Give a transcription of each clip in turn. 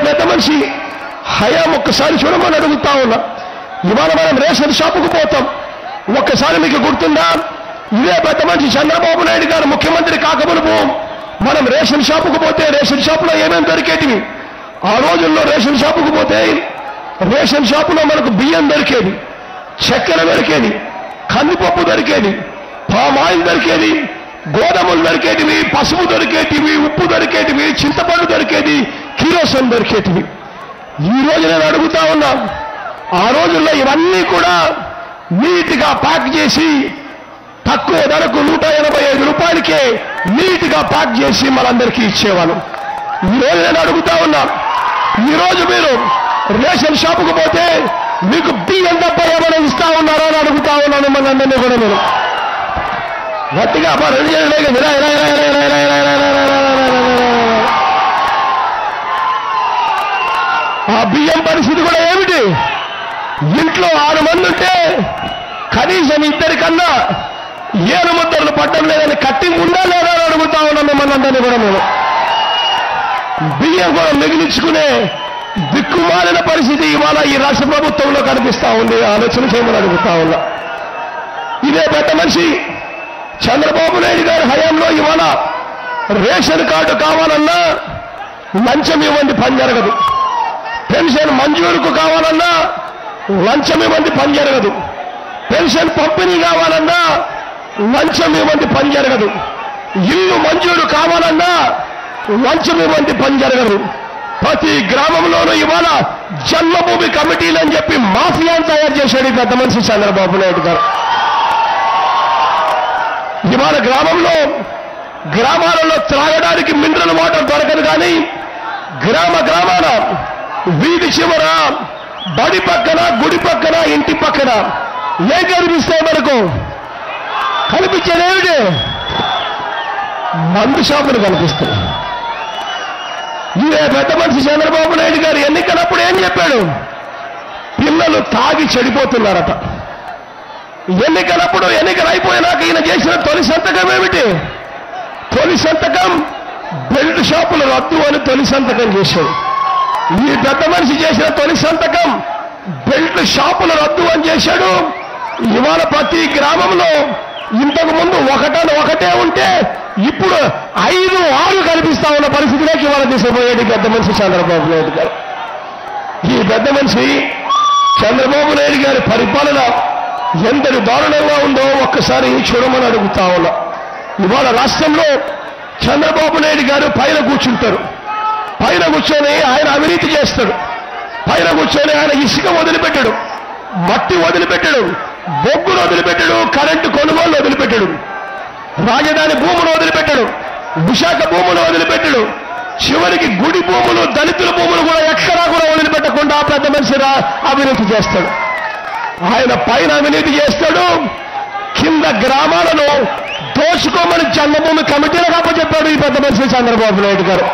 పెద్ద మనిషి హయాం ఒక్కసారి చూడమని అడుగుతా ఉన్నా. ఇవాళ మనం రేషన్ షాపుకు పోతాం. ఒక్కసారి మీకు గుర్తుందా, ఇదే పెద్ద మనిషి చంద్రబాబు నాయుడు గారు ముఖ్యమంత్రి కాకమునుపు మనం రేషన్ షాపుకు పోతే రేషన్ షాపులో ఏమేమి దొరికేటివి? ఆ రోజుల్లో రేషన్ షాపుకు పోతే రేషన్ షాపులో మనకు బియ్యం దొరికేది, చక్కెర దొరికేది, కందిపప్పు దొరికేది, పామాయిల్ దొరికేది, గోధుమలు దొరికేటివి, పసుపు దొరికేటివి, ఉప్పు దొరికేటివి, చింతపండు దొరికేది, కిరోసిన్ దొరికేటివి. ఈ రోజు నేను అడుగుతా ఉన్నా, ఆ రోజుల్లో ఇవన్నీ కూడా నీట్గా ప్యాక్ చేసి తక్కువ ధరకు 185 రూపాయలకే నీట్గా ప్యాక్ చేసి మనందరికీ ఇచ్చేవాళ్ళు. ఈ రోజు నేను అడుగుతా ఉన్నా, ఈ రోజు మీరు రేషన్ షాపుకు పోతే మీకు బియ్యం తప్ప ఏమైనా ఇస్తా ఉన్నారో అని అడుగుతా ఉన్నాను మనందరినీ కూడా. నేను గట్టిగా ఆ బియ్యం పరిస్థితి కూడా ఏమిటి? ఇంట్లో 6 మంది ఉంటే కనీసం 2 కన్నా 7 ముద్దలు పట్టడం లేదని కట్టి ఉందా లేదా అని అడుగుతా ఉన్నాను మనందరినీ కూడా. నేను బియ్యం కూడా మిగిలించుకునే దిక్కుమాలిన పరిస్థితి ఇవాళ ఈ రాష్ట్ర ప్రభుత్వంలో కనిపిస్తా ఉంది. ఆలోచన చేయమని అడుగుతా ఉన్నా. ఇదే పెద్ద మనిషి చంద్రబాబు నాయుడు గారి హయాంలో ఇవాళ రేషన్ కార్డు కావాలన్నా లంచం ఇవ్వండి పని జరగదు. పెన్షన్ మంజూరుకు కావాలన్నా లంచం ఇవ్వండి పని జరగదు. పెన్షన్ పంపిణీ కావాలన్నా లంచం ఇవ్వండి పని జరగదు. ఇల్లు మంజూరు కావాలన్నా లంచం ఇవ్వండి పని జరగదు. ప్రతి గ్రామంలోనూ ఇవాళ జన్మభూమి కమిటీలు అని చెప్పి మాఫియాను తయారు చేశాడు ఈ పెద్ద మనిషి చంద్రబాబు నాయుడు గారు. ఇవాళ గ్రామాలలో త్రాగడానికి మినరల్ వాటర్ దొరకదు, కానీ గ్రామాన వీధి చివర బడి పక్కన గుడి పక్కన ఇంటి పక్కన ఏం కనిపిస్తాయి మనకు? కనిపించేదేమిటి? మందు షాపులు కనిపిస్తాయి. ఇదే పెద్ద మనిషి చంద్రబాబు నాయుడు గారు ఎన్నికలప్పుడు ఏం చెప్పాడు? పిల్లలు తాగి చెడిపోతున్నారట. ఎన్నికలప్పుడు ఎన్నికలు అయిపోయినాక ఈయన చేసిన తొలి సంతకం ఏమిటి? తొలి సంతకం బెల్ట్ షాపులు రద్దు అని తొలి సంతకం చేశాడు. ఈ పెద్ద మనిషి చేసిన తొలి సంతకం బెల్ట్ షాపులు రద్దు అని చేశాడు. ఇవాళ ప్రతి గ్రామంలో ఇంతకు ముందు ఒకటే ఉంటే ఇప్పుడు 5, 6 కనిపిస్తా ఉన్న పరిస్థితిలోకి ఇవాళ తీసుకుపోయేది పెద్ద మనిషి చంద్రబాబు నాయుడు గారు. ఈ పెద్ద మనిషి చంద్రబాబు నాయుడు గారి పరిపాలన ఎంతటి దారుణంగా ఉందో ఒక్కసారి చూడమని అడుగుతా ఉన్నా. ఇవాళ రాష్ట్రంలో చంద్రబాబు నాయుడు గారు పైన కూర్చుంటారు. పైన కూర్చొని ఆయన అవినీతి చేస్తాడు. పైన కూర్చొని ఆయన ఇసుక వదిలిపెట్టాడు, మట్టి వదిలిపెట్టాడు, బొగ్గును వదిలిపెట్టాడు, కరెంటు కొనుగోలు వదిలిపెట్టాడు, రాజధాని భూములు వదిలిపెట్టాడు, విశాఖ భూములు వదిలిపెట్టాడు, చివరికి గుడి భూములు, దళితుల భూములు కూడా ఎక్కడా కూడా వదిలిపెట్టకుండా పెద్ద మనిషి అవినీతి చేస్తాడు. ఆయన పైన అవినీతి చేస్తాడు, కింద గ్రామాలను దోచుకోమని జన్మభూమి కమిటీలకు అప్పచెప్పాడు ఈ పెద్ద మనిషి చంద్రబాబు నాయుడు గారు.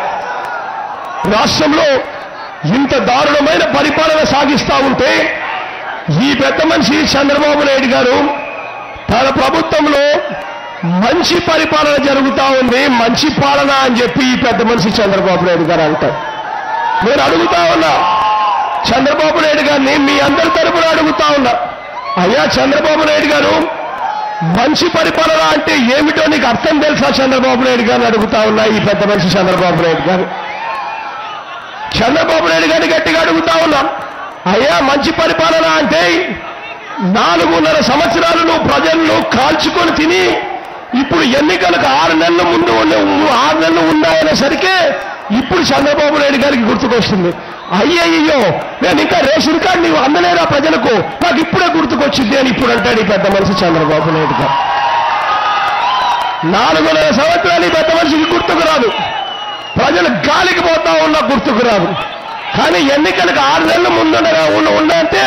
రాష్ట్రంలో ఇంత దారుణమైన పరిపాలన సాగిస్తా ఉంటే ఈ పెద్ద మనిషి చంద్రబాబు నాయుడు గారు తన ప్రభుత్వంలో మంచి పరిపాలన జరుగుతా ఉంది, మంచి పాలన అని చెప్పి ఈ పెద్ద మనిషి చంద్రబాబు నాయుడు గారు అంటారు. నేను అడుగుతా ఉన్నా చంద్రబాబు నాయుడు గారిని, మీ అందరి తరపున అడుగుతా ఉన్నా, అయ్యా చంద్రబాబు నాయుడు గారు మంచి పరిపాలన అంటే ఏమిటో నీకు అర్థం తెలుసా? చంద్రబాబు నాయుడు గారిని అడుగుతా ఉన్నా. ఈ పెద్ద మనిషి చంద్రబాబు నాయుడు గారు గట్టిగా అడుగుతా ఉన్నాం, అయ్యా మంచి పరిపాలన అంటే 4.5 సంవత్సరాలు నువ్వు ప్రజలను కాల్చుకొని తిని ఇప్పుడు ఎన్నికలకు 6 నెలల ముందు 6 నెలలు ఉన్నాయనేసరికి ఇప్పుడు చంద్రబాబు నాయుడు గారికి గుర్తుకొస్తుంది, అయ్యయ్యో నేను ఇంకా రేషన్ కార్డు నీవు అందలేదా ప్రజలకు, నాకు ఇప్పుడే గుర్తుకొచ్చింది అని ఇప్పుడు అంటాడు ఈ పెద్ద మనిషి చంద్రబాబు నాయుడు గారు. 4.5 సంవత్సరాలు ఈ పెద్ద మనిషికి గుర్తుకు రాదు, ప్రజలు గాలికి పోతా ఉన్నా గుర్తుకు రాదు. కానీ ఎన్నికలకు 6 నెలల ముందు ఉండంటే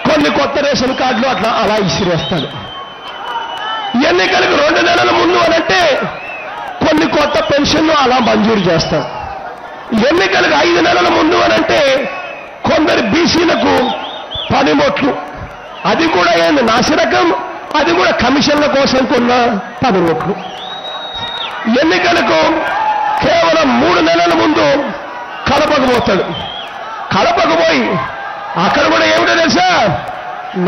కొన్ని కొత్త రేషన్ కార్డులు అలా ఇసిరేస్తాడు. ఎన్నికలకు 2 నెలల ముందు అనంటే కొన్ని కొత్త పెన్షన్లు అలా మంజూరు చేస్తాడు. ఎన్నికలకు 5 నెలల ముందు అనంటే కొందరు బీసీలకు పనిముట్లు, అది కూడా ఏంది నాసిరకం, అది కూడా కమిషన్ల కోసం కొన్న పనిముట్లు. ఎన్నికలకు కేవలం 3 నెలల ముందు కడపకు పోతాడు. కడపకు పోయి అక్కడ కూడా ఏమిటో తెలుసా,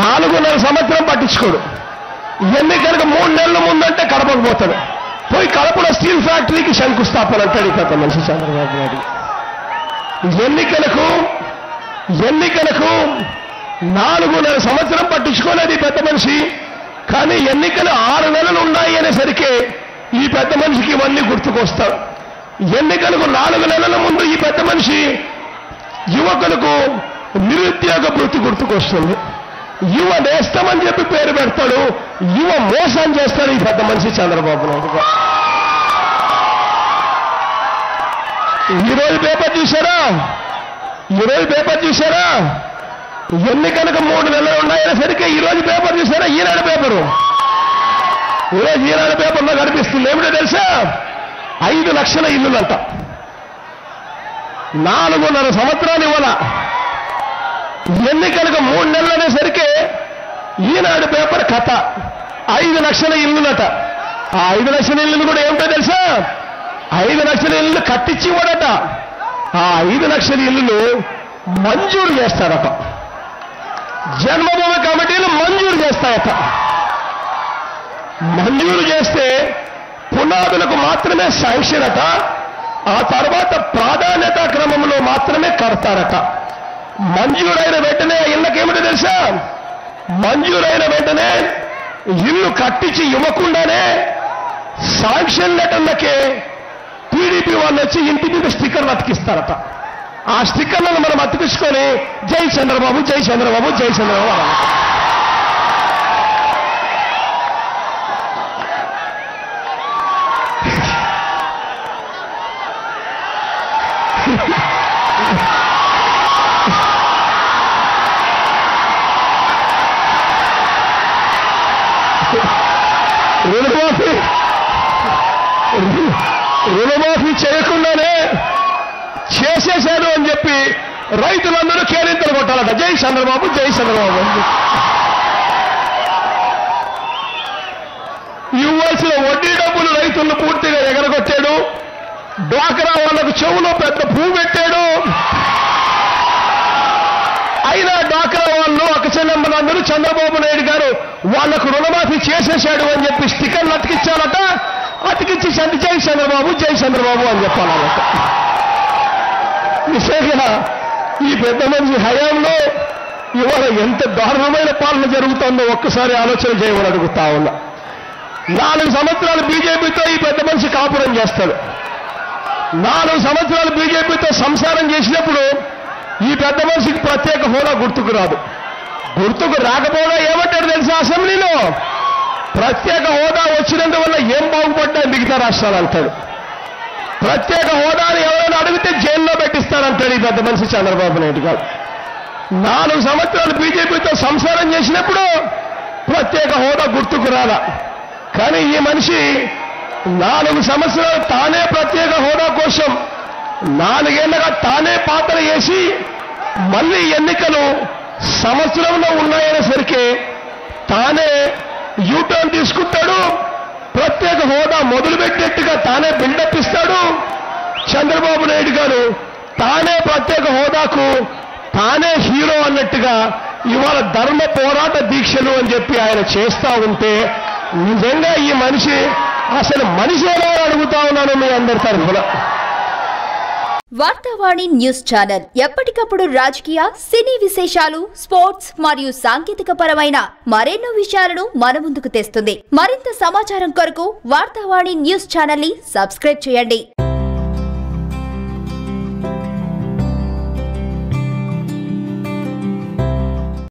4.5 సంవత్సరం పట్టించుకోడు. ఎన్నికలకు 3 నెలల ముందంటే కడపకు పోతాడు. పోయి కడపలో స్టీల్ ఫ్యాక్టరీకి శంకుస్థాపన అంటాడు ఈ పెద్ద మనిషి చంద్రబాబు నాయుడు. ఎన్నికలకు 4.5 సంవత్సరం పట్టించుకోలేదు ఈ పెద్ద మనిషి. కానీ ఎన్నికలు 6 నెలలు ఉన్నాయి అనేసరికి ఈ పెద్ద మనిషికి ఇవన్నీ గుర్తుకొస్తాడు. ఎన్నికలకు 4 నెలల ముందు ఈ పెద్ద మనిషి యువకులకు నిరుద్యోగ వృత్తి గుర్తుకొస్తుంది. యువ నేస్తమని చెప్పి పేరు పెడతాడు. యువ మోసం చేస్తాడు ఈ పెద్ద మనిషి చంద్రబాబు నాయుడు. ఈరోజు పేపర్ చూశారా? ఎన్నికలకు 3 నెలలు ఉన్నాయనేసరికి ఈరోజు పేపర్ చూసారా? ఈనాడు పేపరు. ఈరోజు ఈనాడు పేపర్లో కనిపిస్తుంది ఏమిటో తెలుసా, 5 లక్షల ఇల్లులంట. 4.5 సంవత్సరాలు ఇవ్వాల. ఎన్నికలకు 3 నెలలు అనేసరికి ఈనాడు పేపర్ కథ 5 లక్షల ఇల్లులట. ఆ 5 లక్షల ఇల్లులు కూడా ఏమిటో తెలుసా, 5 లక్షల ఇల్లు కట్టించి ఇవ్వడట. ఆ 5 లక్షల ఇల్లులు మంజూరు చేస్తారట. జన్మభూమి కమిటీలు మంజూరు చేస్తాయట. మంజూరు చేస్తే పునాదులకు మాత్రమే శాంక్షన్ అట. ఆ తర్వాత ప్రాధాన్యత క్రమంలో మాత్రమే కడతారట. మంజూరైన వెంటనే ఇళ్ళకేమిటో తెలుసా, మంజూరైన వెంటనే ఇల్లు కట్టించి ఇవ్వకుండానే శాంక్షన్ లెటర్లకే టీడీపీ వాళ్ళు వచ్చి ఇంటి మీద స్టిక్కర్లు అతికిస్తారట. ఆ స్టిక్కర్లను మనం అతికించుకొని జై చంద్రబాబు జై చంద్రబాబు జై చంద్రబాబు అనాలి. రుణమాఫీ చేయకుండానే చేసేశాడు అని చెప్పి రైతులందరూ కేరింతలు కొట్టాలట. జై చంద్రబాబు జై చంద్రబాబు. ఇవ్వాల్సిన వడ్డీ డబ్బులు రైతులను పూర్తిగా ఎగరగొట్టాడు. డ్వాక్రా వాళ్లకు చెవులో పెద్ద పువ్వు పెట్టాడు. అయినా డ్వాక్రా వాళ్ళు అక్కచెల్లెమ్మలందరూ చంద్రబాబు నాయుడు గారు వాళ్లకు రుణమాఫీ చేసేశాడు అని చెప్పి స్టిక్కర్లు అతికించాలట. అతికించి జై చంద్రబాబు జై చంద్రబాబు అని చెప్పాలన్నమాట. నిజంగా ఈ పెద్ద మనిషి హయాంలో ఇవాళ ఎంత దారుణమైన పాలన జరుగుతుందో ఒక్కసారి ఆలోచన చేయమని అడుగుతా ఉన్నా. 4 సంవత్సరాలు బీజేపీతో ఈ పెద్ద మనిషి కాపురం చేస్తాడు. 4 సంవత్సరాలు బీజేపీతో సంసారం చేసినప్పుడు ఈ పెద్ద మనిషికి ప్రత్యేక హోదా గుర్తుకు రాదు. గుర్తుకు రాకపోవడం ఏమంటారు తెలుసా, అసెంబ్లీలో ప్రత్యేక హోదా వచ్చినందువల్ల ఏం బాగుపడ్డాయి మిగతా రాష్ట్రాలు అంటాడు. ప్రత్యేక హోదాను ఎవరైనా అడిగితే జైల్లో పెట్టిస్తారంటాడు ఈ పెద్ద మనిషి చంద్రబాబు నాయుడు గారు. 4 సంవత్సరాలు బీజేపీతో సంసారం చేసినప్పుడు ప్రత్యేక హోదా గుర్తుకు రాలా. కానీ ఈ మనిషి 4 సంవత్సరాలు తానే ప్రత్యేక హోదా కోసం 4 ఏళ్లుగా తానే పాత్ర వేసి మళ్ళీ ఎన్నికలు సంవత్సరంలో ఉన్నాయనేసరికి తానే యూటర్న్ తీసుకుంటాడు. ప్రత్యేక హోదా మొదలుపెట్టేట్టుగా తానే బిల్డప్ ఇస్తాడు. చంద్రబాబు నాయుడు గారు తానే ప్రత్యేక హోదాకు తానే హీరో అన్నట్టుగా ఇవాళ ధర్మ పోరాట దీక్షలు అని చెప్పి ఆయన చేస్తా ఉంటే నిజంగా ఈ మనిషి అసలు మనిషి ఎలా అడుగుతా ఉన్నాను మీ అందరి తరఫున. వార్తావాణి న్యూస్ ఛానల్ ఎప్పటికప్పుడు రాజకీయ, సినీ విశేషాలు, స్పోర్ట్స్ మరియు సాంకేతిక పరమైన మరెన్నో విషయాలను మన ముందుకు తెస్తుంది. మరింత సమాచారం కొరకు వార్తావాణి న్యూస్ ఛానల్ ని సబ్స్క్రైబ్ చేయండి.